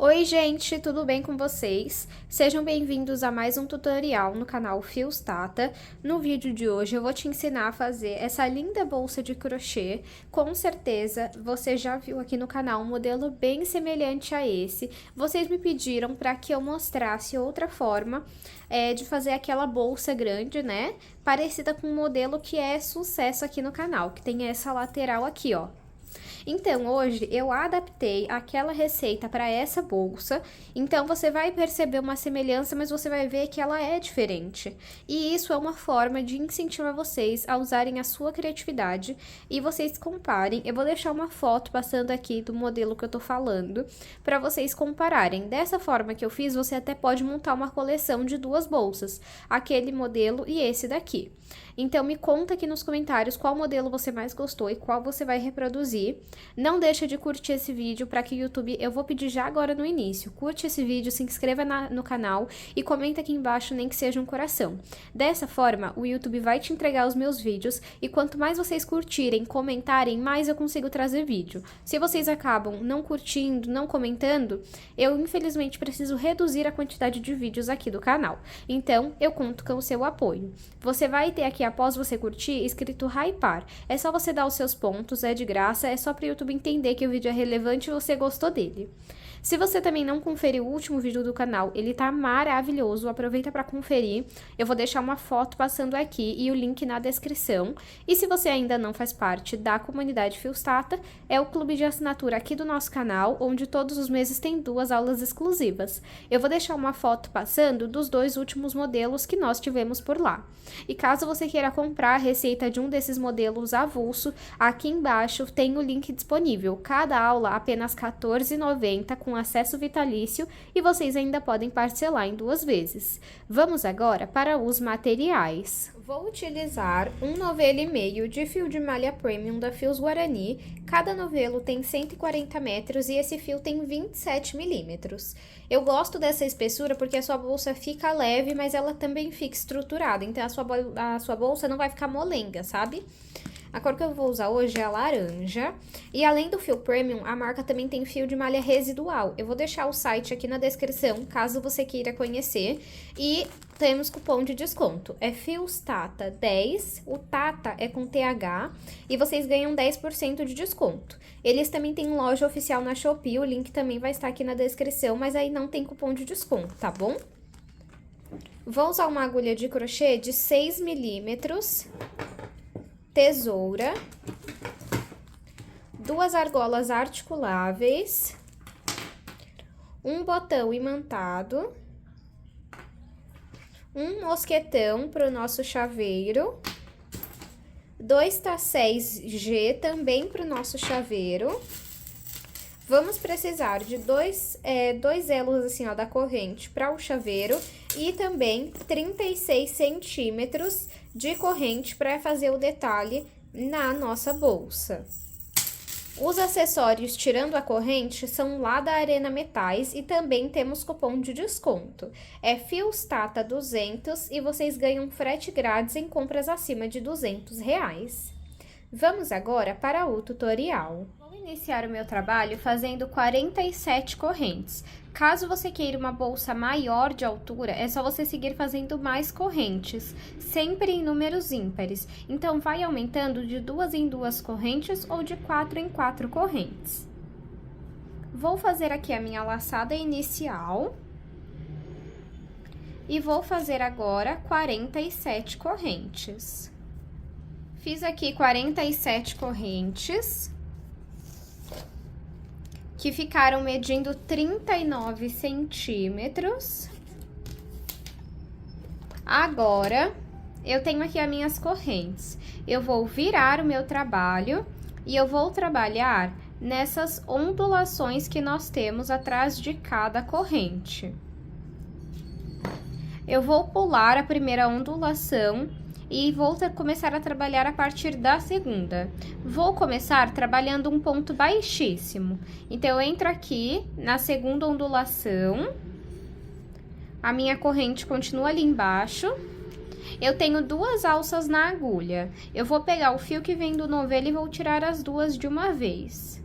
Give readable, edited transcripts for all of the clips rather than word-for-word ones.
Oi gente, tudo bem com vocês? Sejam bem-vindos a mais um tutorial no canal Fios Tata. No vídeo de hoje eu vou te ensinar a fazer essa linda bolsa de crochê. Com certeza você já viu aqui no canal um modelo bem semelhante a esse. Vocês me pediram para que eu mostrasse outra forma de fazer aquela bolsa grande, né? Parecida com um modelo que é sucesso aqui no canal, que tem essa lateral aqui, ó. Então, hoje eu adaptei aquela receita para essa bolsa, então você vai perceber uma semelhança, mas você vai ver que ela é diferente. E isso é uma forma de incentivar vocês a usarem a sua criatividade e vocês comparem. Eu vou deixar uma foto passando aqui do modelo que eu tô falando, para vocês compararem. Dessa forma que eu fiz, você até pode montar uma coleção de duas bolsas, aquele modelo e esse daqui. Então, me conta aqui nos comentários qual modelo você mais gostou e qual você vai reproduzir. Não deixa de curtir esse vídeo para que o YouTube, eu vou pedir já agora no início, curte esse vídeo, se inscreva no canal e comenta aqui embaixo, nem que seja um coração. Dessa forma, o YouTube vai te entregar os meus vídeos e quanto mais vocês curtirem, comentarem, mais eu consigo trazer vídeo. Se vocês acabam não curtindo, não comentando, eu infelizmente preciso reduzir a quantidade de vídeos aqui do canal. Então, eu conto com o seu apoio. Você vai ter aqui, após você curtir, escrito hypar. É só você dar os seus pontos, é de graça, é só para o YouTube entender que o vídeo é relevante e você gostou dele. Se você também não conferiu o último vídeo do canal, ele tá maravilhoso, aproveita para conferir. Eu vou deixar uma foto passando aqui e o link na descrição. E se você ainda não faz parte da comunidade Fios Tata, é o clube de assinatura aqui do nosso canal, onde todos os meses tem 2 aulas exclusivas. Eu vou deixar uma foto passando dos 2 últimos modelos que nós tivemos por lá. E caso você queira comprar a receita de um desses modelos avulso, aqui embaixo tem o link disponível. Cada aula apenas R$ 14,90 com acesso vitalício e vocês ainda podem parcelar em 2 vezes. Vamos agora para os materiais. Vou utilizar um novelo e meio de fio de malha premium da Fios Guarani. Cada novelo tem 140 metros e esse fio tem 27 milímetros. Eu gosto dessa espessura porque a sua bolsa fica leve, mas ela também fica estruturada, então a sua bolsa não vai ficar molenga, sabe? A cor que eu vou usar hoje é a laranja. E além do fio premium, a marca também tem fio de malha residual. Eu vou deixar o site aqui na descrição, caso você queira conhecer. E temos cupom de desconto. É Fios Tata 10, o Tata é com TH, e vocês ganham 10% de desconto. Eles também têm loja oficial na Shopee, o link também vai estar aqui na descrição, mas aí não tem cupom de desconto, tá bom? Vou usar uma agulha de crochê de 6 milímetros. Tesoura, 2 argolas articuláveis, um botão imantado, um mosquetão para o nosso chaveiro, 2 tacéis G também para o nosso chaveiro. Vamos precisar de dois elos assim, ó, da corrente para o chaveiro e também 36 centímetros de corrente para fazer o detalhe na nossa bolsa. Os acessórios, tirando a corrente, são lá da Arena Metais e também temos cupom de desconto. É Fios Tata 200 e vocês ganham frete grátis em compras acima de R$200. Vamos agora para o tutorial. Vou iniciar o meu trabalho fazendo 47 correntes. Caso você queira uma bolsa maior de altura, é só você seguir fazendo mais correntes, sempre em números ímpares. Então, vai aumentando de 2 em 2 correntes ou de 4 em 4 correntes. Vou fazer aqui a minha laçada inicial. E vou fazer agora 47 correntes. Fiz aqui 47 correntes, que ficaram medindo 39 centímetros. Agora, eu tenho aqui as minhas correntes. Eu vou virar o meu trabalho e eu vou trabalhar nessas ondulações que nós temos atrás de cada corrente. Eu vou pular a primeira ondulação e vou começar a trabalhar a partir da segunda. Vou começar trabalhando um ponto baixíssimo. Então, eu entro aqui na segunda ondulação, a minha corrente continua ali embaixo. Eu tenho 2 alças na agulha. Eu vou pegar o fio que vem do novelo e vou tirar as 2 de uma vez.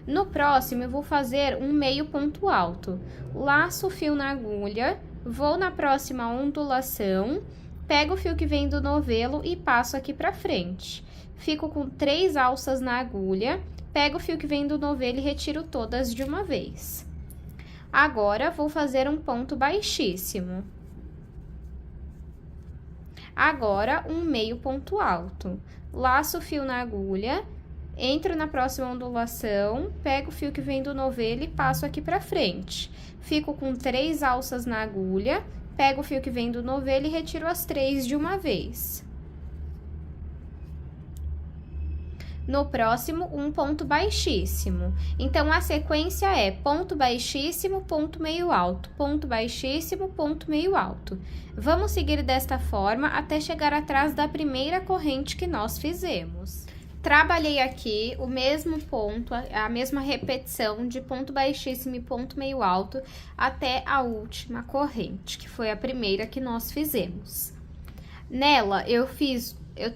No próximo, eu vou fazer um meio ponto alto. Laço o fio na agulha, vou na próxima ondulação, pego o fio que vem do novelo e passo aqui pra frente. Fico com 3 alças na agulha, pego o fio que vem do novelo e retiro todas de uma vez. Agora, vou fazer um ponto baixíssimo. Agora, um meio ponto alto. Laço o fio na agulha, entro na próxima ondulação, pego o fio que vem do novelo e passo aqui pra frente. Fico com 3 alças na agulha, pego o fio que vem do novelo e retiro as 3 de uma vez. No próximo, um ponto baixíssimo. Então, a sequência é ponto baixíssimo, ponto meio alto, ponto baixíssimo, ponto meio alto. Vamos seguir desta forma até chegar atrás da primeira corrente que nós fizemos. Trabalhei aqui o mesmo ponto, a mesma repetição de ponto baixíssimo e ponto meio alto até a última corrente, que foi a primeira que nós fizemos. Nela, eu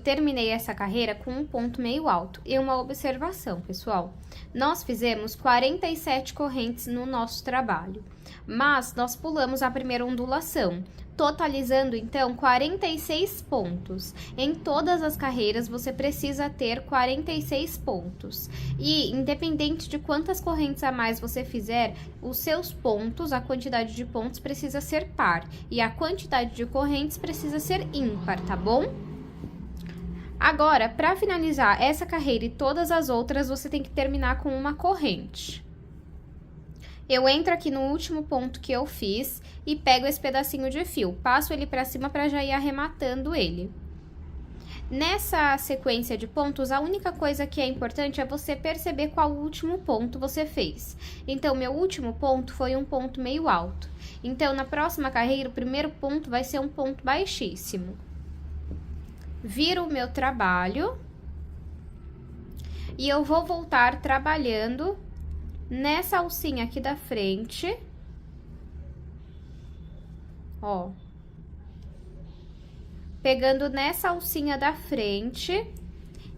terminei essa carreira com um ponto meio alto. E uma observação, pessoal, nós fizemos 47 correntes no nosso trabalho, mas nós pulamos a primeira ondulação, totalizando, então, 46 pontos. Em todas as carreiras, você precisa ter 46 pontos. E, independente de quantas correntes a mais você fizer, os seus pontos, a quantidade de pontos precisa ser par. E a quantidade de correntes precisa ser ímpar, tá bom? Agora, para finalizar essa carreira e todas as outras, você tem que terminar com uma corrente. Eu entro aqui no último ponto que eu fiz e pego esse pedacinho de fio, passo ele para cima para já ir arrematando ele. Nessa sequência de pontos, a única coisa que é importante é você perceber qual último ponto você fez. Então, meu último ponto foi um ponto meio alto. Então, na próxima carreira, o primeiro ponto vai ser um ponto baixíssimo. Viro o meu trabalho e eu vou voltar trabalhando nessa alcinha aqui da frente, ó, pegando nessa alcinha da frente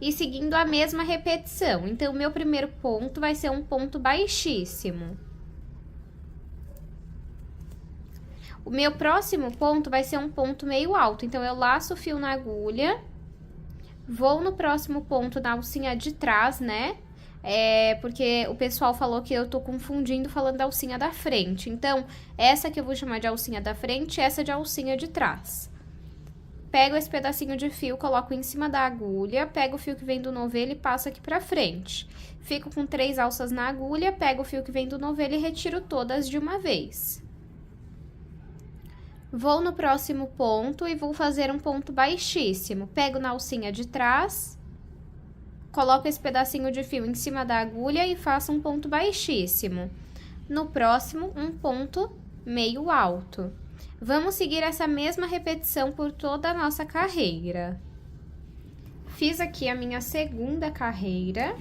e seguindo a mesma repetição. Então, o meu primeiro ponto vai ser um ponto baixíssimo. O meu próximo ponto vai ser um ponto meio alto, então, eu laço o fio na agulha, vou no próximo ponto na alcinha de trás, né? Porque o pessoal falou que eu tô confundindo falando da alcinha da frente. Então, essa que eu vou chamar de alcinha da frente, essa de alcinha de trás. Pego esse pedacinho de fio, coloco em cima da agulha, pego o fio que vem do novelo e passo aqui pra frente. Fico com 3 alças na agulha, pego o fio que vem do novelo e retiro todas de uma vez. Vou no próximo ponto e vou fazer um ponto baixíssimo. Pego na alcinha de trás, coloco esse pedacinho de fio em cima da agulha e faço um ponto baixíssimo. No próximo, um ponto meio alto. Vamos seguir essa mesma repetição por toda a nossa carreira. Fiz aqui a minha segunda carreira.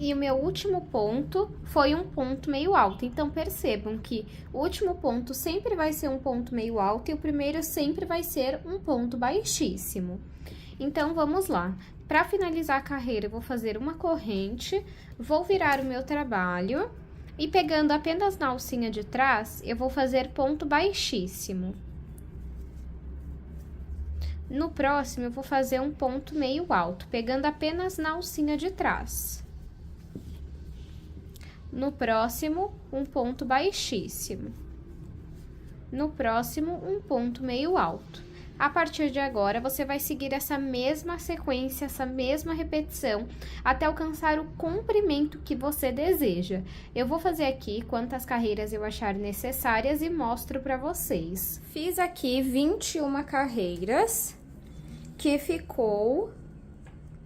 E o meu último ponto foi um ponto meio alto. Então, percebam que o último ponto sempre vai ser um ponto meio alto e o primeiro sempre vai ser um ponto baixíssimo. Então, vamos lá. Para finalizar a carreira, eu vou fazer uma corrente, vou virar o meu trabalho e pegando apenas na alcinha de trás, eu vou fazer ponto baixíssimo. No próximo, eu vou fazer um ponto meio alto, pegando apenas na alcinha de trás. No próximo, um ponto baixíssimo. No próximo, um ponto meio alto. A partir de agora, você vai seguir essa mesma sequência, essa mesma repetição, até alcançar o comprimento que você deseja. Eu vou fazer aqui quantas carreiras eu achar necessárias e mostro para vocês. Fiz aqui 21 carreiras, que ficou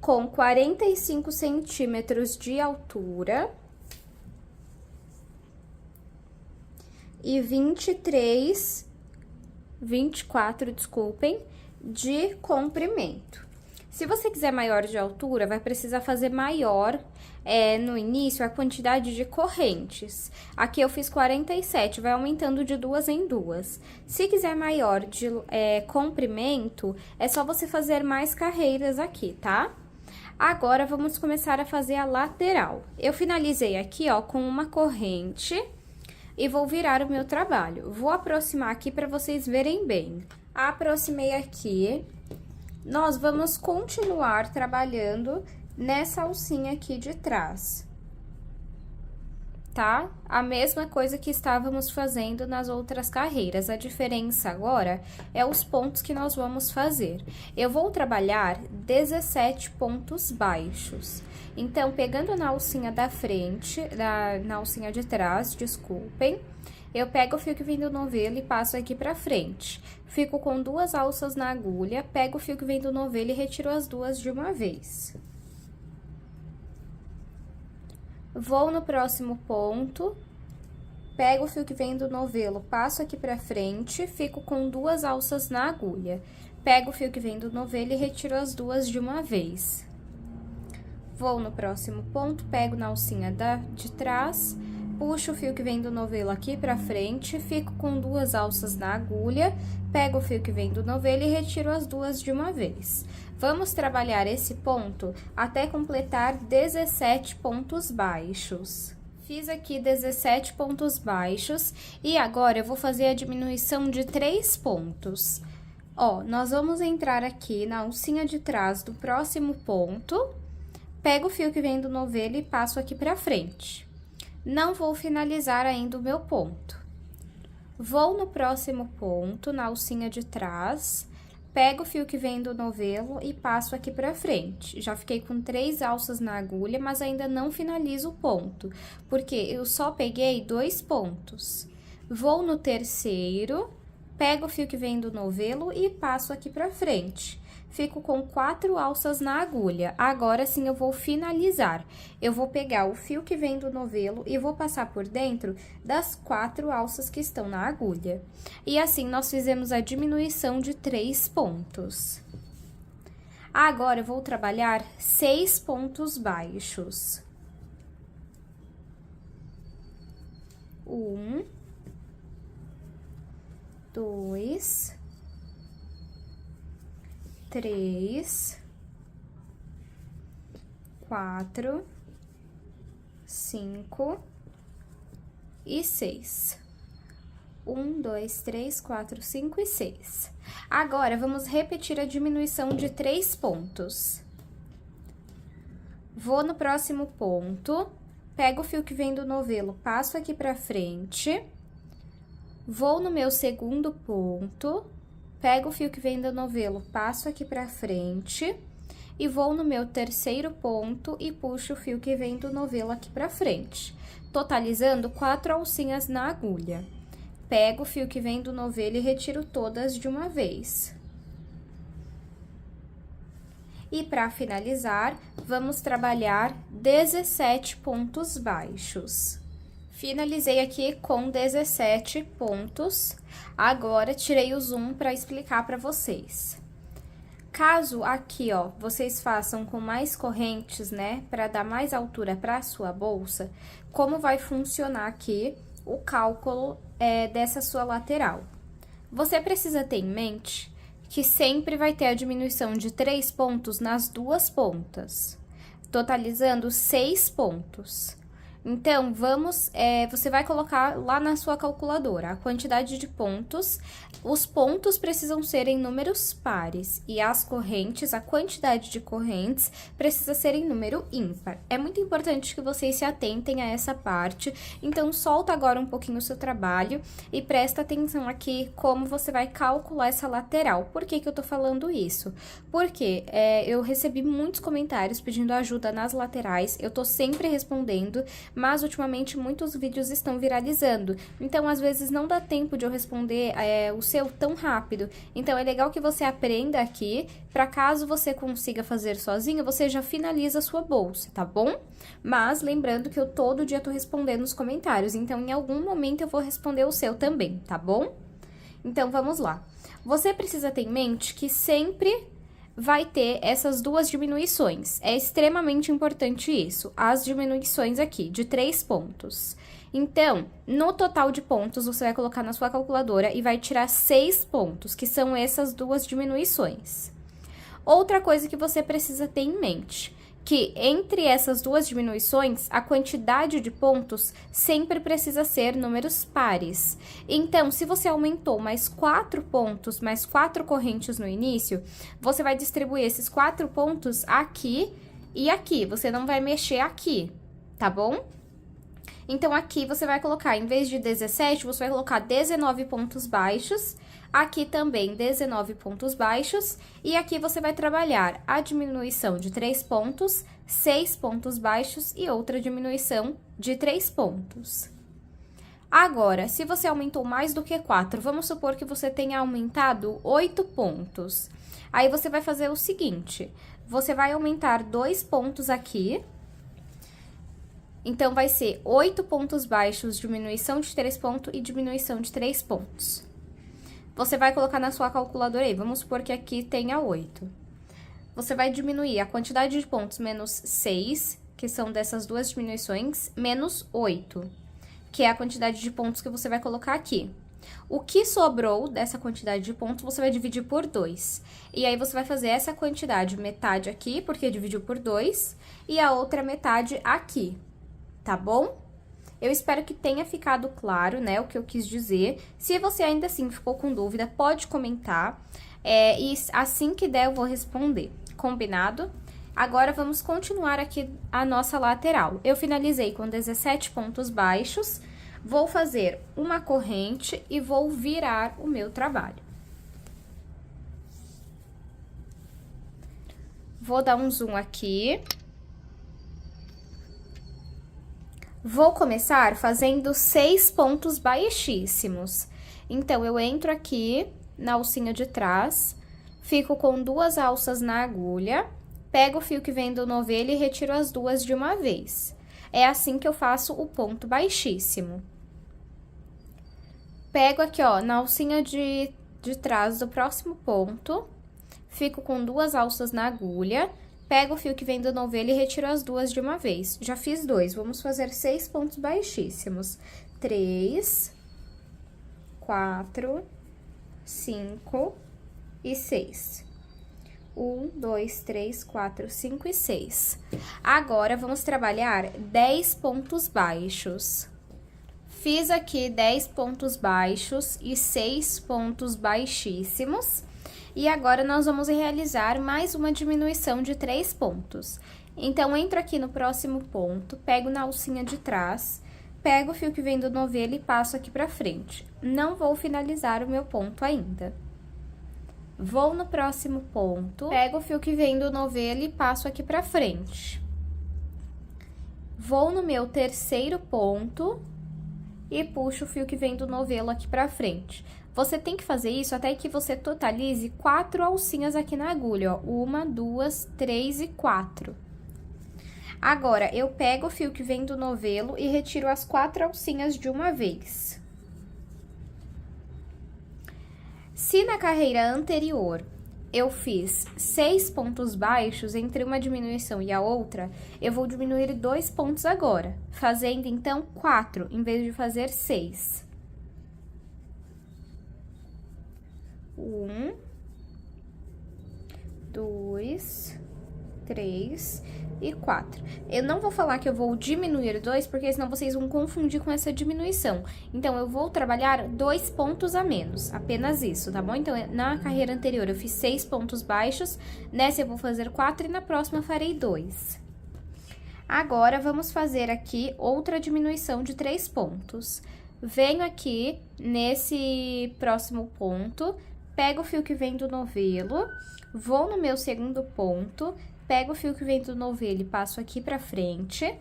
com 45 centímetros de altura e 24, desculpem, de comprimento. Se você quiser maior de altura, vai precisar fazer maior no início a quantidade de correntes. Aqui eu fiz 47, vai aumentando de 2 em 2. Se quiser maior de comprimento, é só você fazer mais carreiras aqui, tá? Agora, vamos começar a fazer a lateral. Eu finalizei aqui, ó, com uma corrente e vou virar o meu trabalho. Vou aproximar aqui para vocês verem bem. Aproximei aqui. Nós vamos continuar trabalhando nessa alcinha aqui de trás, tá? A mesma coisa que estávamos fazendo nas outras carreiras. A diferença agora é os pontos que nós vamos fazer. Eu vou trabalhar 17 pontos baixos. Então, pegando na alcinha da frente, na alcinha de trás, desculpem, eu pego o fio que vem do novelo e passo aqui pra frente. Fico com 2 alças na agulha, pego o fio que vem do novelo e retiro as 2 de uma vez. Vou no próximo ponto, pego o fio que vem do novelo, passo aqui pra frente, fico com 2 alças na agulha. Pego o fio que vem do novelo e retiro as 2 de uma vez. Vou no próximo ponto, pego na alcinha de trás, puxo o fio que vem do novelo aqui pra frente, fico com 2 alças na agulha, pego o fio que vem do novelo e retiro as 2 de uma vez. Vamos trabalhar esse ponto até completar 17 pontos baixos. Fiz aqui 17 pontos baixos e agora eu vou fazer a diminuição de 3 pontos. Ó, nós vamos entrar aqui na alcinha de trás do próximo ponto, pego o fio que vem do novelo e passo aqui pra frente. Não vou finalizar ainda o meu ponto. Vou no próximo ponto, na alcinha de trás, pego o fio que vem do novelo e passo aqui pra frente. Já fiquei com 3 alças na agulha, mas ainda não finalizo o ponto, porque eu só peguei 2 pontos. Vou no terceiro, pego o fio que vem do novelo e passo aqui pra frente. Fico com 4 alças na agulha. Agora sim eu vou finalizar. Eu vou pegar o fio que vem do novelo e vou passar por dentro das 4 alças que estão na agulha. E assim nós fizemos a diminuição de 3 pontos. Agora eu vou trabalhar 6 pontos baixos. 1, 2, 3, 4, 5 e 6. 1, 2, 3, 4, 5 e 6. Agora, vamos repetir a diminuição de 3 pontos. Vou no próximo ponto, pego o fio que vem do novelo, passo aqui pra frente, vou no meu segundo ponto, pego o fio que vem do novelo, passo aqui pra frente e vou no meu terceiro ponto e puxo o fio que vem do novelo aqui pra frente, totalizando 4 alcinhas na agulha. Pego o fio que vem do novelo e retiro todas de uma vez. E para finalizar, vamos trabalhar 17 pontos baixos. Finalizei aqui com 17 pontos. Agora, tirei o zoom para explicar para vocês. Caso aqui, ó, vocês façam com mais correntes, né, para dar mais altura para a sua bolsa, como vai funcionar aqui o cálculo dessa sua lateral? Você precisa ter em mente que sempre vai ter a diminuição de 3 pontos nas 2 pontas, totalizando 6 pontos. Então, você vai colocar lá na sua calculadora a quantidade de pontos. Os pontos precisam ser em números pares e as correntes, a quantidade de correntes, precisa ser em número ímpar. É muito importante que vocês se atentem a essa parte. Então, solta agora um pouquinho o seu trabalho e presta atenção aqui como você vai calcular essa lateral. Por que que eu tô falando isso? Porque eu recebi muitos comentários pedindo ajuda nas laterais, eu tô sempre respondendo, mas ultimamente muitos vídeos estão viralizando, então às vezes não dá tempo de eu responder o seu tão rápido. Então é legal que você aprenda aqui, para caso você consiga fazer sozinho, você já finaliza a sua bolsa, tá bom? Mas lembrando que eu todo dia tô respondendo os comentários, então em algum momento eu vou responder o seu também, tá bom? Então vamos lá. Você precisa ter em mente que sempre vai ter essas 2 diminuições. É extremamente importante isso, as diminuições aqui, de 3 pontos. Então, no total de pontos, você vai colocar na sua calculadora e vai tirar 6 pontos, que são essas 2 diminuições. Outra coisa que você precisa ter em mente, que entre essas duas diminuições, a quantidade de pontos sempre precisa ser números pares. Então, se você aumentou mais 4 pontos, mais 4 correntes no início, você vai distribuir esses 4 pontos aqui e aqui. Você não vai mexer aqui, tá bom? Então, aqui você vai colocar, em vez de 17, você vai colocar 19 pontos baixos. Aqui também 19 pontos baixos, e aqui você vai trabalhar a diminuição de 3 pontos, 6 pontos baixos e outra diminuição de 3 pontos. Agora, se você aumentou mais do que 4, vamos supor que você tenha aumentado 8 pontos. Aí, você vai fazer o seguinte, você vai aumentar 2 pontos aqui. Então, vai ser 8 pontos baixos, diminuição de 3 pontos e diminuição de 3 pontos. Você vai colocar na sua calculadora aí, vamos supor que aqui tenha 8. Você vai diminuir a quantidade de pontos menos 6, que são dessas duas diminuições, menos 8, que é a quantidade de pontos que você vai colocar aqui. O que sobrou dessa quantidade de pontos, você vai dividir por 2. E aí, você vai fazer essa quantidade, metade aqui, porque dividiu por 2, e a outra metade aqui, tá bom? Eu espero que tenha ficado claro, né, o que eu quis dizer. Se você ainda assim ficou com dúvida, pode comentar. E assim que der, eu vou responder. Combinado? Agora, vamos continuar aqui a nossa lateral. Eu finalizei com 17 pontos baixos. Vou fazer uma corrente e vou virar o meu trabalho. Vou dar um zoom aqui. Vou começar fazendo 6 pontos baixíssimos. Então, eu entro aqui na alcinha de trás, fico com 2 alças na agulha, pego o fio que vem do novelo e retiro as 2 de uma vez. É assim que eu faço o ponto baixíssimo. Pego aqui, ó, na alcinha de trás do próximo ponto, fico com 2 alças na agulha, pego o fio que vem do novelo e retiro as 2 de uma vez. Já fiz 2, vamos fazer 6 pontos baixíssimos. 3, 4, 5 e 6. 1, 2, 3, 4, 5 e 6. Agora, vamos trabalhar 10 pontos baixos. Fiz aqui 10 pontos baixos e 6 pontos baixíssimos. E agora, nós vamos realizar mais uma diminuição de 3 pontos. Então, entro aqui no próximo ponto, pego na alcinha de trás, pego o fio que vem do novelo e passo aqui pra frente. Não vou finalizar o meu ponto ainda. Vou no próximo ponto, pego o fio que vem do novelo e passo aqui pra frente. Vou no meu terceiro ponto e puxo o fio que vem do novelo aqui pra frente. Você tem que fazer isso até que você totalize 4 alcinhas aqui na agulha, ó. 1, 2, 3 e 4. Agora, eu pego o fio que vem do novelo e retiro as 4 alcinhas de uma vez. Se na carreira anterior eu fiz 6 pontos baixos entre uma diminuição e a outra, eu vou diminuir 2 pontos agora, fazendo então 4 em vez de fazer 6. 1, 2, 3 e 4. Eu não vou falar que eu vou diminuir 2, porque senão vocês vão confundir com essa diminuição. Então, eu vou trabalhar 2 pontos a menos, apenas isso, tá bom? Então, na carreira anterior eu fiz 6 pontos baixos, nessa eu vou fazer 4 e na próxima farei 2. Agora, vamos fazer aqui outra diminuição de 3 pontos. Venho aqui nesse próximo ponto, pego o fio que vem do novelo, vou no meu segundo ponto, pego o fio que vem do novelo e passo aqui pra frente,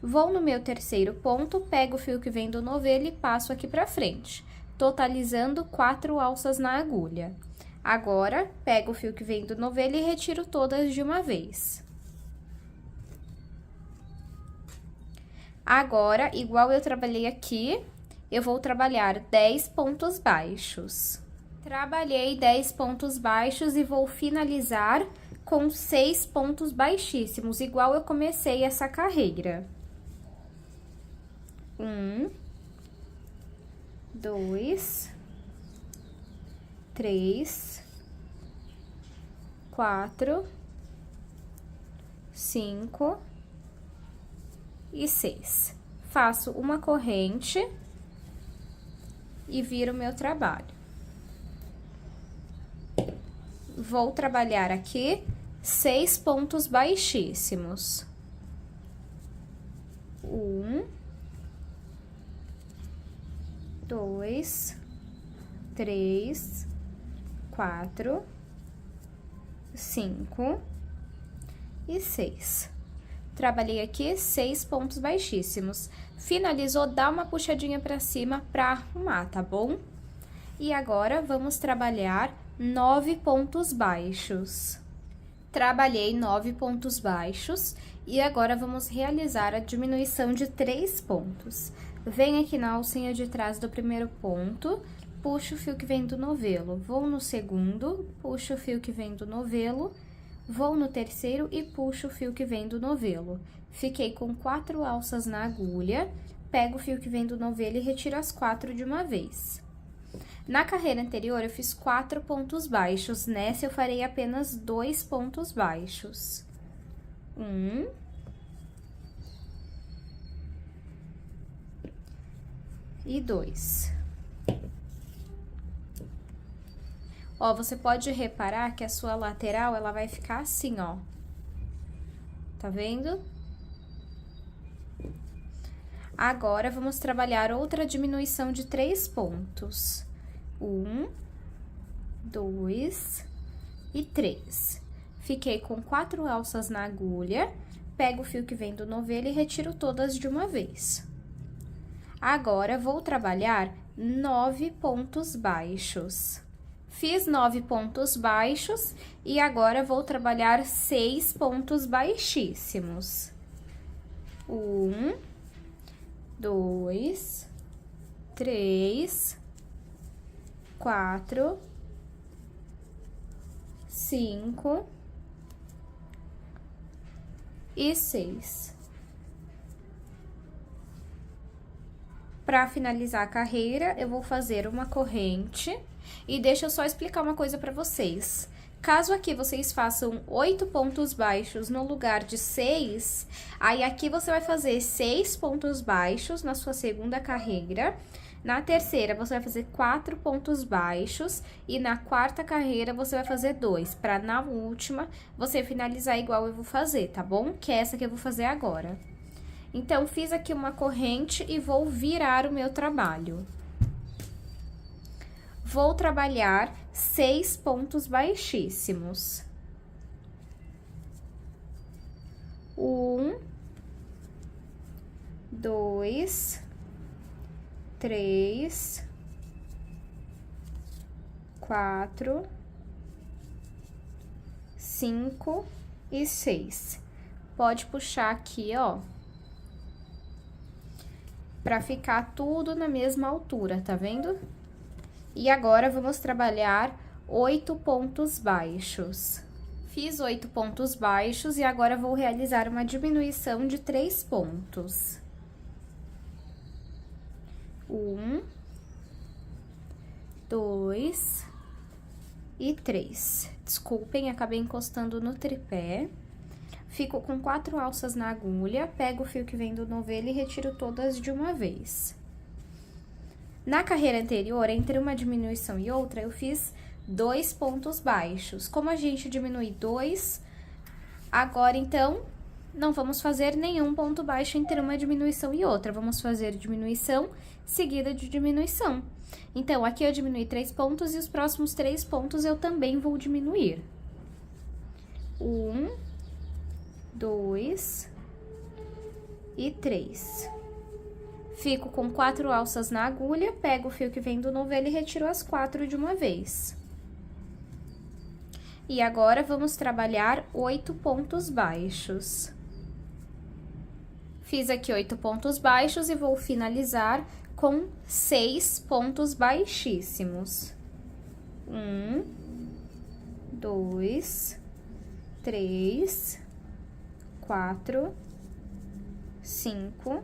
vou no meu terceiro ponto, pego o fio que vem do novelo e passo aqui pra frente, totalizando 4 alças na agulha. Agora, pego o fio que vem do novelo e retiro todas de uma vez. Agora, igual eu trabalhei aqui, eu vou trabalhar 10 pontos baixos. Trabalhei 10 pontos baixos e vou finalizar com 6 pontos baixíssimos, igual eu comecei essa carreira. 1, 2, 3, 4, 5 e 6. Faço uma corrente e viro o meu trabalho. Vou trabalhar aqui 6 pontos baixíssimos. 1, 2, 3, 4, 5 e 6. Trabalhei aqui 6 pontos baixíssimos. Finalizou, dá uma puxadinha pra cima pra arrumar, tá bom? E agora, vamos trabalhar 9 pontos baixos. Trabalhei 9 pontos baixos e agora vamos realizar a diminuição de 3 pontos. Venho aqui na alcinha de trás do primeiro ponto, puxo o fio que vem do novelo, vou no segundo, puxo o fio que vem do novelo, vou no terceiro e puxo o fio que vem do novelo. Fiquei com 4 alças na agulha, pego o fio que vem do novelo e retiro as 4 de uma vez. Na carreira anterior, eu fiz 4 pontos baixos, nessa eu farei apenas 2 pontos baixos. 1. E 2. Ó, você pode reparar que a sua lateral, ela vai ficar assim, ó. Tá vendo? Agora, vamos trabalhar outra diminuição de 3 pontos. 1, 2 e 3. Fiquei com 4 alças na agulha, pego o fio que vem do novelo e retiro todas de uma vez. Agora, vou trabalhar 9 pontos baixos. Fiz 9 pontos baixos e agora vou trabalhar 6 pontos baixíssimos. 1, 2, 3, 4, 5 e 6. Para finalizar a carreira, eu vou fazer uma corrente e deixa eu só explicar uma coisa para vocês. Caso aqui vocês façam 8 pontos baixos no lugar de 6, aí aqui você vai fazer 6 pontos baixos na sua segunda carreira. Na terceira, você vai fazer 4 pontos baixos e na quarta carreira você vai fazer 2, para na última você finalizar igual eu vou fazer, tá bom? Que é essa que eu vou fazer agora. Então, fiz aqui uma corrente e vou virar o meu trabalho. Vou trabalhar 6 pontos baixíssimos. 1, 2, 3, 4, 5 e 6. Pode puxar aqui, ó, pra ficar tudo na mesma altura, tá vendo? E agora, vamos trabalhar 8 pontos baixos. Fiz 8 pontos baixos e agora vou realizar uma diminuição de 3 pontos. 1, 2 e 3. Desculpem, acabei encostando no tripé. Fico com 4 alças na agulha, pego o fio que vem do novelo e retiro todas de uma vez. Na carreira anterior, entre uma diminuição e outra, eu fiz 2 pontos baixos. Como a gente diminui 2, agora, então, não vamos fazer nenhum ponto baixo entre uma diminuição e outra. Vamos fazer diminuição seguida de diminuição. Então, aqui eu diminui 3 pontos e os próximos 3 pontos eu também vou diminuir. 1, 2 e 3. Fico com 4 alças na agulha, pego o fio que vem do novelo e retiro as 4 de uma vez. E agora, vamos trabalhar 8 pontos baixos. Fiz aqui 8 pontos baixos e vou finalizar com 6 pontos baixíssimos. 1, 2, 3, 4, 5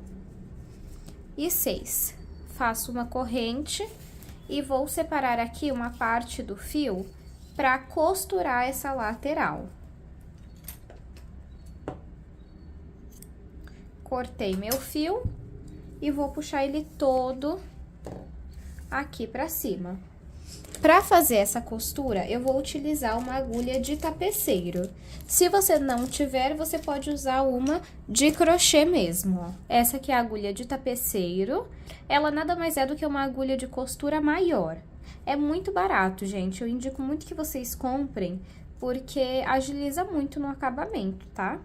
e 6. Faço uma corrente e vou separar aqui uma parte do fio para costurar essa lateral. Cortei meu fio e vou puxar ele todo aqui pra cima. Para fazer essa costura, eu vou utilizar uma agulha de tapeceiro. Se você não tiver, você pode usar uma de crochê mesmo, ó. Essa aqui é a agulha de tapeceiro. Ela nada mais é do que uma agulha de costura maior. É muito barato, gente. Eu indico muito que vocês comprem, porque agiliza muito no acabamento, tá?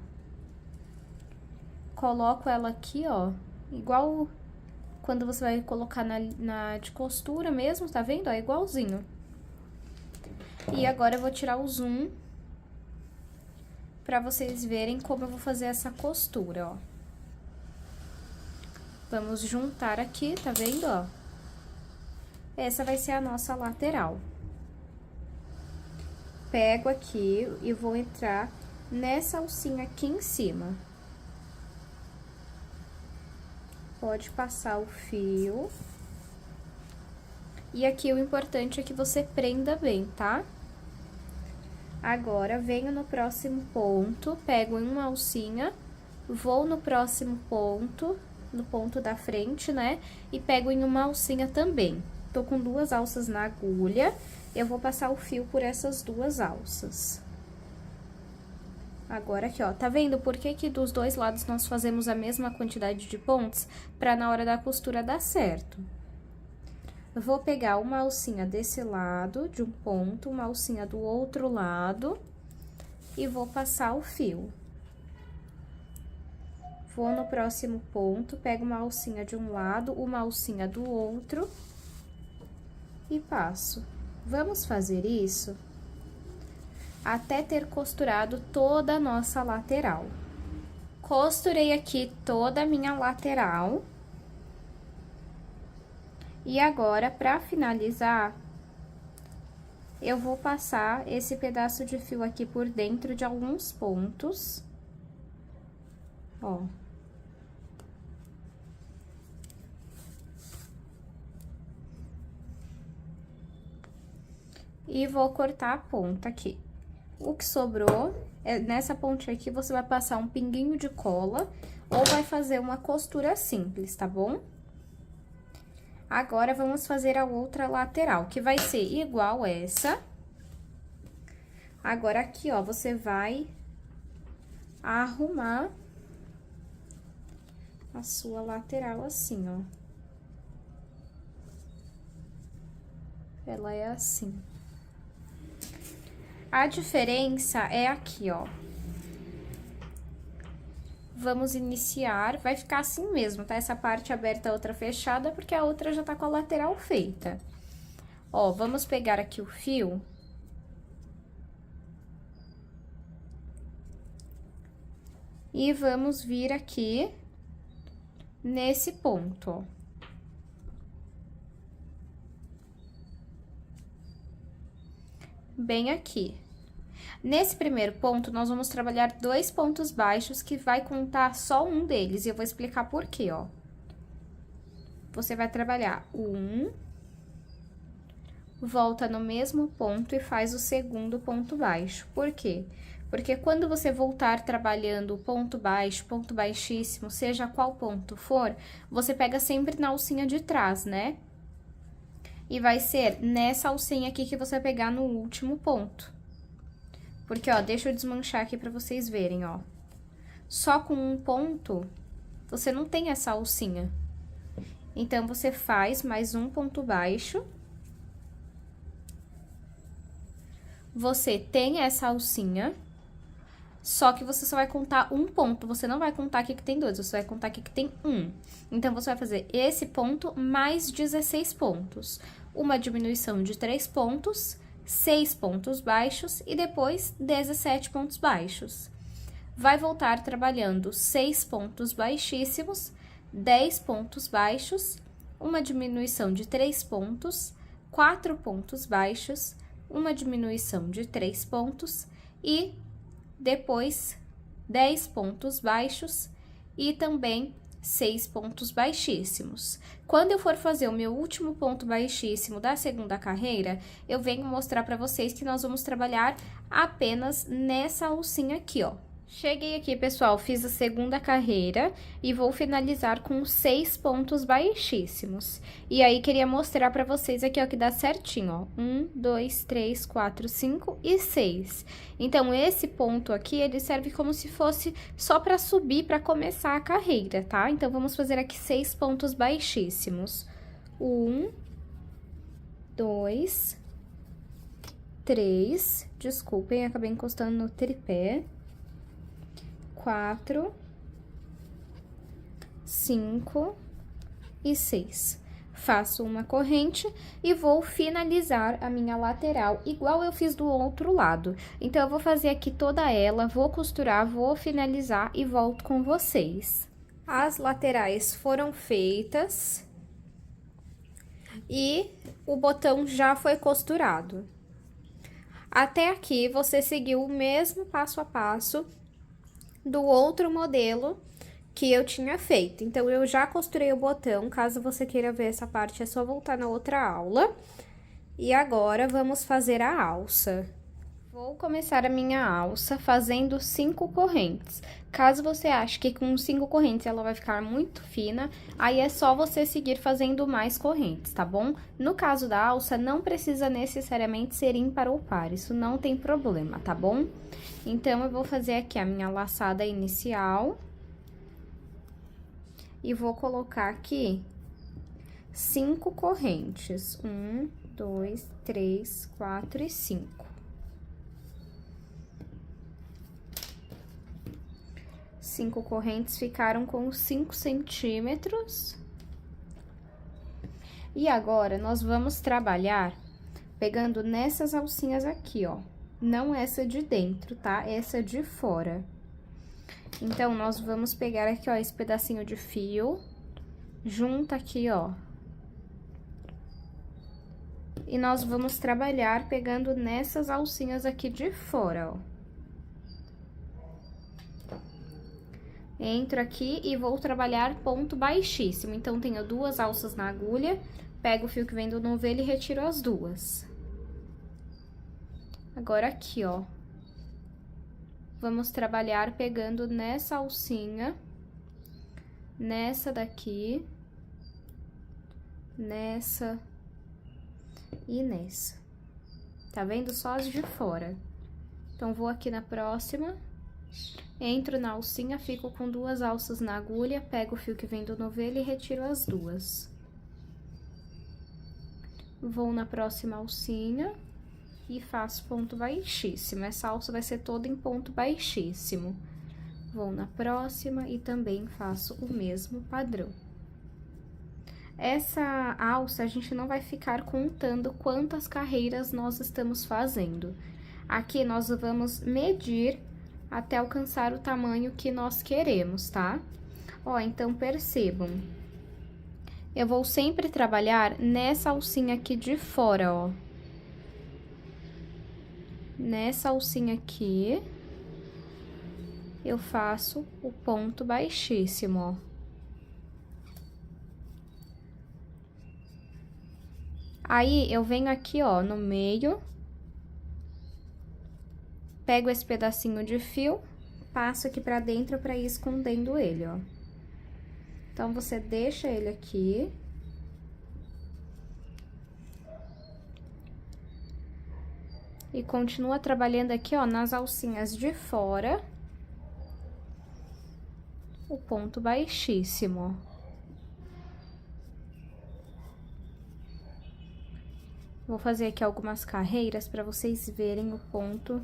Coloco ela aqui, ó, igual quando você vai colocar na de costura mesmo, tá vendo? Ó, igualzinho. E agora eu vou tirar o zoom pra vocês verem como eu vou fazer essa costura, ó. Vamos juntar aqui, tá vendo, ó? Essa vai ser a nossa lateral. Pego aqui e vou entrar nessa alcinha aqui em cima. Pode passar o fio. E aqui o importante é que você prenda bem, tá? Agora, venho no próximo ponto, pego uma alcinha, vou no próximo ponto, no ponto da frente, né? E pego em uma alcinha também. Tô com 2 alças na agulha, eu vou passar o fio por essas 2 alças. Agora aqui, ó, tá vendo por que que dos 2 lados nós fazemos a mesma quantidade de pontos? Pra na hora da costura dar certo. Eu vou pegar uma alcinha desse lado, de um ponto, uma alcinha do outro lado, e vou passar o fio. Vou no próximo ponto, pego uma alcinha de um lado, uma alcinha do outro, e passo. Vamos fazer isso até ter costurado toda a nossa lateral. Costurei aqui toda a minha lateral. E agora, pra finalizar, eu vou passar esse pedaço de fio aqui por dentro de alguns pontos. Ó. E vou cortar a ponta aqui. O que sobrou, nessa pontinha aqui, você vai passar um pinguinho de cola ou vai fazer uma costura simples, tá bom? Agora, vamos fazer a outra lateral, que vai ser igual essa. Agora, aqui, ó, você vai arrumar a sua lateral assim, ó. Ela é assim. A diferença é aqui, ó. Vamos iniciar, vai ficar assim mesmo, tá? Essa parte aberta, a outra fechada, porque a outra já tá com a lateral feita. Ó, vamos pegar aqui o fio. E vamos vir aqui nesse ponto, ó. Bem aqui. Nesse primeiro ponto, nós vamos trabalhar 2 pontos baixos, que vai contar só um deles, e eu vou explicar por quê, ó. Você vai trabalhar 1, volta no mesmo ponto e faz o segundo ponto baixo. Por quê? Porque quando você voltar trabalhando ponto baixo, ponto baixíssimo, seja qual ponto for, você pega sempre na alcinha de trás, né? E vai ser nessa alcinha aqui que você vai pegar no último ponto. Porque, ó, deixa eu desmanchar aqui pra vocês verem, ó. Só com um ponto, você não tem essa alcinha. Então, você faz mais um ponto baixo. Você tem essa alcinha, só que você só vai contar um ponto. Você não vai contar aqui que tem 2, você vai contar aqui que tem 1. Então, você vai fazer esse ponto mais 16 pontos. Uma diminuição de 3 pontos, 6 pontos baixos e depois 17 pontos baixos. Vai voltar trabalhando 6 pontos baixíssimos, 10 pontos baixos, uma diminuição de 3 pontos, 4 pontos baixos, uma diminuição de 3 pontos e depois 10 pontos baixos e também 6 pontos baixíssimos. Quando eu for fazer o meu último ponto baixíssimo da segunda carreira, eu venho mostrar pra vocês que nós vamos trabalhar apenas nessa alcinha aqui, ó. Cheguei aqui, pessoal, fiz a segunda carreira e vou finalizar com 6 pontos baixíssimos. E aí, queria mostrar pra vocês aqui, ó, que dá certinho, ó. 1, 2, 3, 4, 5 e 6. Então, esse ponto aqui, ele serve como se fosse só pra subir, pra começar a carreira, tá? Então, vamos fazer aqui 6 pontos baixíssimos. 1, 2, 3, desculpem, acabei encostando no tripé. 4, 5 e 6. Faço uma corrente e vou finalizar a minha lateral, igual eu fiz do outro lado. Então, eu vou fazer aqui toda ela, vou costurar, vou finalizar e volto com vocês. As laterais foram feitas e o botão já foi costurado. Até aqui, você seguiu o mesmo passo a passo do outro modelo que eu tinha feito. Então, eu já costurei o botão, caso você queira ver essa parte, é só voltar na outra aula. E agora, vamos fazer a alça. Vou começar a minha alça fazendo 5 correntes. Caso você ache que com 5 correntes ela vai ficar muito fina, aí é só você seguir fazendo mais correntes, tá bom? No caso da alça, não precisa necessariamente ser ímpar ou par, isso não tem problema, tá bom? Então, eu vou fazer aqui a minha laçada inicial. E vou colocar aqui 5 correntes. 1, 2, 3, 4 e 5. 5 correntes ficaram com 5 centímetros. E agora, nós vamos trabalhar pegando nessas alcinhas aqui, ó. Não essa de dentro, tá? Essa de fora. Então, nós vamos pegar aqui, ó, esse pedacinho de fio, junta aqui, ó. E nós vamos trabalhar pegando nessas alcinhas aqui de fora, ó. Entro aqui e vou trabalhar ponto baixíssimo. Então, tenho 2 alças na agulha, pego o fio que vem do novelo e retiro as 2. Agora, aqui, ó. Vamos trabalhar pegando nessa alcinha, nessa daqui, nessa e nessa. Tá vendo? Só as de fora. Então, vou aqui na próxima, entro na alcinha, fico com 2 alças na agulha, pego o fio que vem do novelo e retiro as 2. Vou na próxima alcinha e faço ponto baixíssimo. Essa alça vai ser toda em ponto baixíssimo. Vou na próxima e também faço o mesmo padrão. Essa alça, a gente não vai ficar contando quantas carreiras nós estamos fazendo. Aqui, nós vamos medir até alcançar o tamanho que nós queremos, tá? Ó, então, percebam. Eu vou sempre trabalhar nessa alcinha aqui de fora, ó. Nessa alcinha aqui, eu faço o ponto baixíssimo, ó. Aí, eu venho aqui, ó, no meio, pego esse pedacinho de fio, passo aqui pra dentro pra ir escondendo ele, ó. Então, você deixa ele aqui. E continua trabalhando aqui, ó, nas alcinhas de fora, o ponto baixíssimo, ó. Vou fazer aqui algumas carreiras pra vocês verem o ponto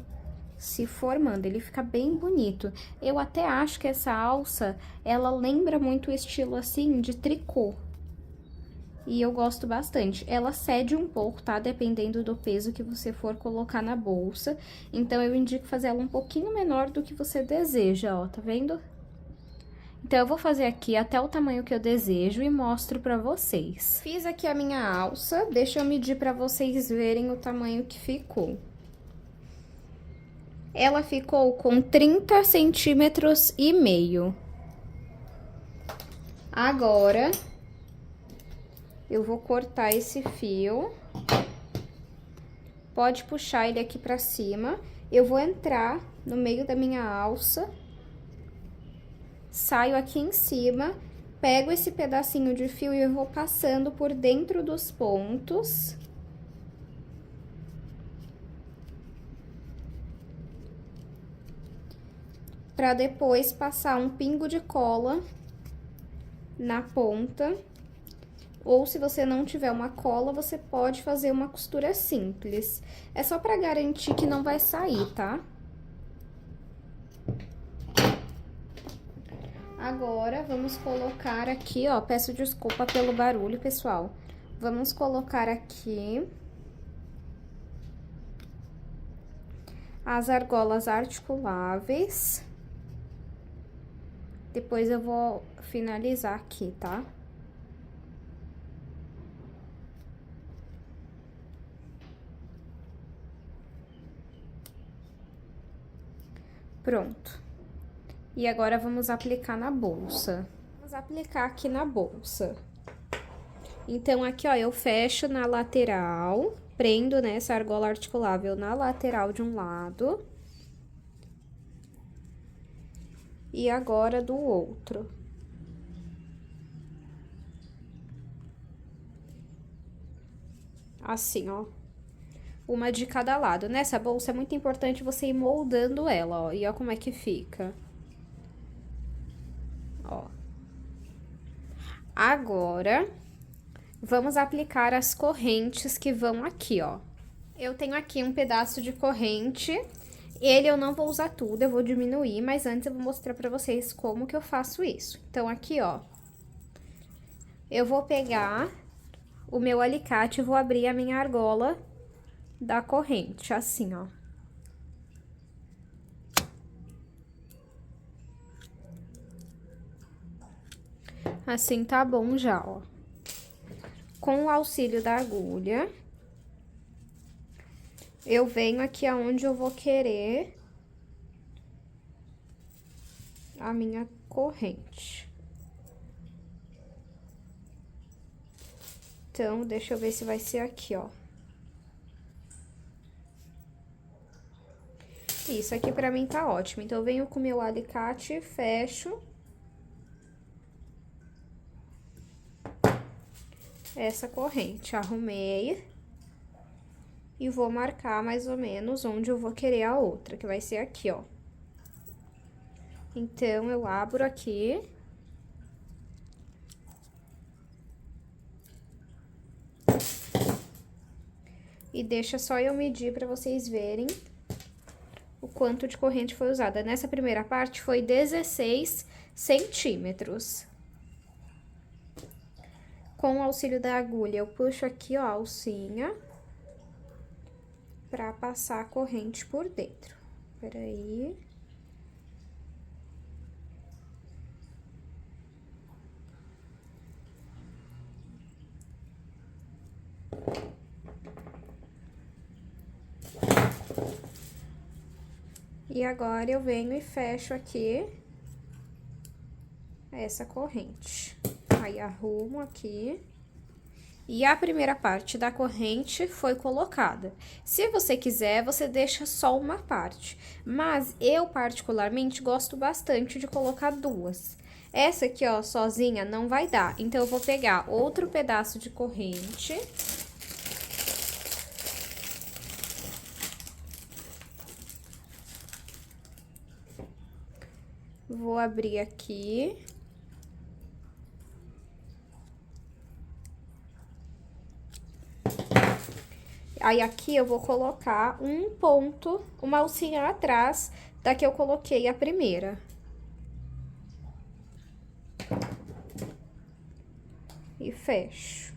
se formando, ele fica bem bonito. Eu até acho que essa alça, ela lembra muito o estilo, assim, de tricô. E eu gosto bastante. Ela cede um pouco, tá? Dependendo do peso que você for colocar na bolsa. Então, eu indico fazer ela um pouquinho menor do que você deseja, ó, tá vendo? Então, eu vou fazer aqui até o tamanho que eu desejo e mostro pra vocês. Fiz aqui a minha alça, deixa eu medir pra vocês verem o tamanho que ficou. Ela ficou com 30 centímetros e meio. Agora, eu vou cortar esse fio. Pode puxar ele aqui pra cima Eu vou entrar no meio da minha alça, saio aqui em cima, pego esse pedacinho de fio e eu vou passando por dentro dos pontos. Pra depois passar um pingo de cola na ponta. Ou se você não tiver uma cola, você pode fazer uma costura simples. É só pra garantir que não vai sair, tá? Agora, vamos colocar aqui, ó, peço desculpa pelo barulho, pessoal. Vamos colocar aqui as argolas articuláveis. Depois eu vou finalizar aqui, tá? Pronto. E agora, vamos aplicar na bolsa. Vamos aplicar aqui na bolsa. Então, aqui, ó, eu fecho na lateral, prendo, né, essa argola articulável na lateral de um lado. E agora, do outro. Assim, ó. Uma de cada lado. Nessa bolsa é muito importante você ir moldando ela, ó. E ó como é que fica. Ó. Agora, vamos aplicar as correntes que vão aqui, ó. Eu tenho aqui um pedaço de corrente. Ele eu não vou usar tudo, eu vou diminuir, mas antes eu vou mostrar pra vocês como que eu faço isso. Então, aqui, ó. Eu vou pegar o meu alicate e vou abrir a minha argola da corrente, assim, ó. Assim tá bom já, ó. Com o auxílio da agulha, eu venho aqui aonde eu vou querer a minha corrente. Então, deixa eu ver se vai ser aqui, ó. Isso aqui pra mim tá ótimo. Então, eu venho com o meu alicate, fecho essa corrente, arrumei. E vou marcar mais ou menos onde eu vou querer a outra, que vai ser aqui, ó. Então, eu abro aqui. E deixa só eu medir pra vocês verem o quanto de corrente foi usada. Nessa primeira parte, foi 16 centímetros. Com o auxílio da agulha, eu puxo aqui, ó, a alcinha, pra passar a corrente por dentro. Peraí. E agora, eu venho e fecho aqui essa corrente. Aí, arrumo aqui. E a primeira parte da corrente foi colocada. Se você quiser, você deixa só uma parte. Mas eu, particularmente, gosto bastante de colocar duas. Essa aqui, ó, sozinha não vai dar. Então, eu vou pegar outro pedaço de corrente. Vou abrir aqui. Aí, aqui eu vou colocar um ponto, uma alcinha atrás da que eu coloquei a primeira. E fecho.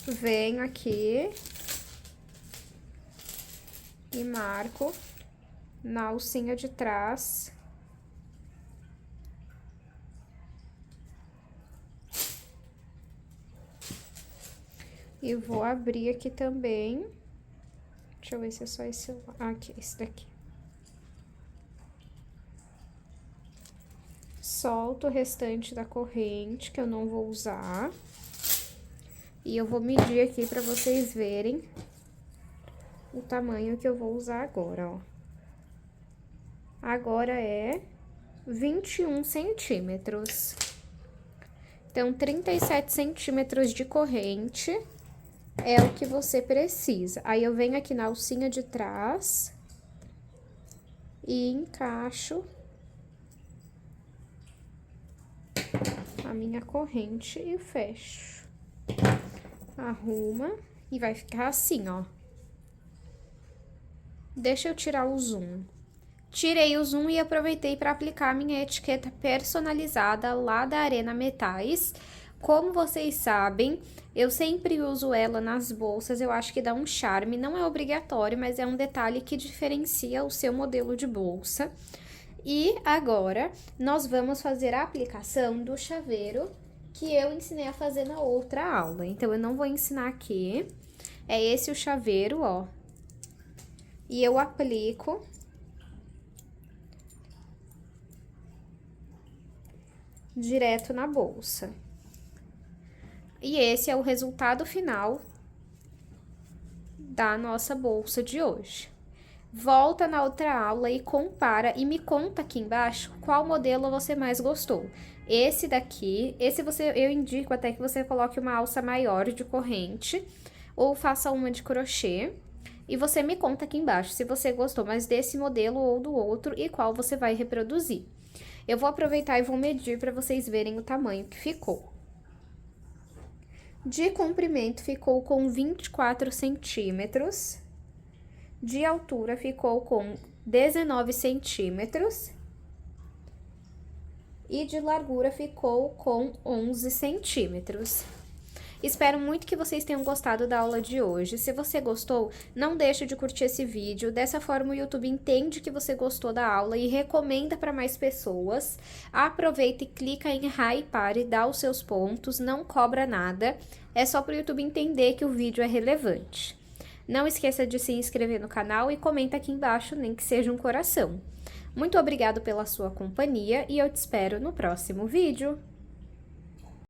Venho aqui e marco na alcinha de trás. E vou abrir aqui também. Deixa eu ver se é só esse... Ah, aqui, esse daqui. Solto o restante da corrente, que eu não vou usar. E eu vou medir aqui pra vocês verem o tamanho que eu vou usar agora, ó. Agora é 21 centímetros. Então, 37 centímetros de corrente é o que você precisa. Aí, eu venho aqui na alcinha de trás e encaixo a minha corrente e fecho. Arruma e vai ficar assim, ó. Deixa eu tirar o zoom. Tirei o zoom e aproveitei para aplicar a minha etiqueta personalizada lá da Arena Metais. Como vocês sabem, eu sempre uso ela nas bolsas, eu acho que dá um charme, não é obrigatório, mas é um detalhe que diferencia o seu modelo de bolsa. E agora, nós vamos fazer a aplicação do chaveiro que eu ensinei a fazer na outra aula. Então, eu não vou ensinar aqui. É esse o chaveiro, ó. E eu aplico direto na bolsa. E esse é o resultado final da nossa bolsa de hoje. Volta na outra aula e compara e me conta aqui embaixo qual modelo você mais gostou. Esse daqui, eu indico até que você coloque uma alça maior de corrente ou faça uma de crochê. E você me conta aqui embaixo se você gostou mais desse modelo ou do outro e qual você vai reproduzir. Eu vou aproveitar e vou medir para vocês verem o tamanho que ficou. De comprimento ficou com 24 centímetros. De altura ficou com 19 centímetros. E de largura ficou com 11 centímetros. Espero muito que vocês tenham gostado da aula de hoje. Se você gostou, não deixe de curtir esse vídeo. Dessa forma, o YouTube entende que você gostou da aula e recomenda para mais pessoas. Aproveita e clica em hypar e dá os seus pontos, não cobra nada. É só para o YouTube entender que o vídeo é relevante. Não esqueça de se inscrever no canal e comenta aqui embaixo, nem que seja um coração. Muito obrigado pela sua companhia e eu te espero no próximo vídeo.